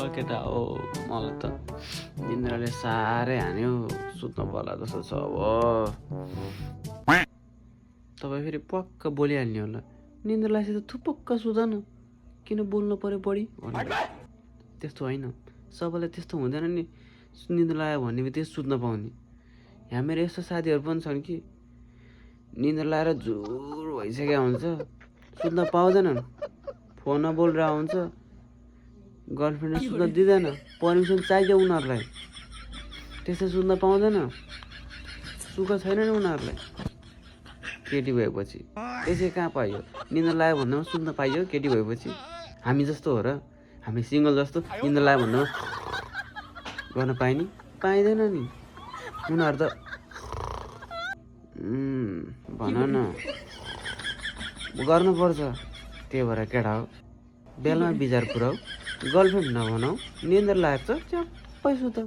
केटा हो मलाई त निन्द्राले साह्रै हान्यो सुत्न पर्ला जस्तो छ अब तपाईँ फेरि पक्क बोलिहाल्ने होला निन्द्रा लागेपछि त थुपक्क सुत न किन बोल्नु पर्यो बढी त्यस्तो होइन सबैलाई त्यस्तो हुँदैन नि निन्द्रा लाग्यो भन्ने बित्तिकै सुत्न पाउने यहाँ मेरो यस्तो साथीहरू पनि छन् कि निन्द्रा लाएर जुर भइसकेको हुन्छ सुत्न पाउँदैनन् फोनमा बोलिरहेको हुन्छ गर्लफ्रेन्डले सुत्न दिँदैन पर्मिसन चाहियो उनीहरूलाई त्यस्तो सुत्न पाउँदैन सुख छैन नि उनीहरूलाई केटी भएपछि त्यसै कहाँ पाइयो निन्द्रा लाग्यो भन्दामा सुत्न पाइयो केटी भएपछि हामी जस्तो हो र हामी सिङ्गल जस्तो निन्द्रा लाग्यो भन्दामा गर्न पाइने पाइँदैन नि उनीहरू त भन न गर्नुपर्छ त्यही भएर केटा हो बेलमा विचार पुऱ्याऊ गर्लफ्रेन्ड नभनाऊ निन्द्रा लागेको छ च्याप्पै सुत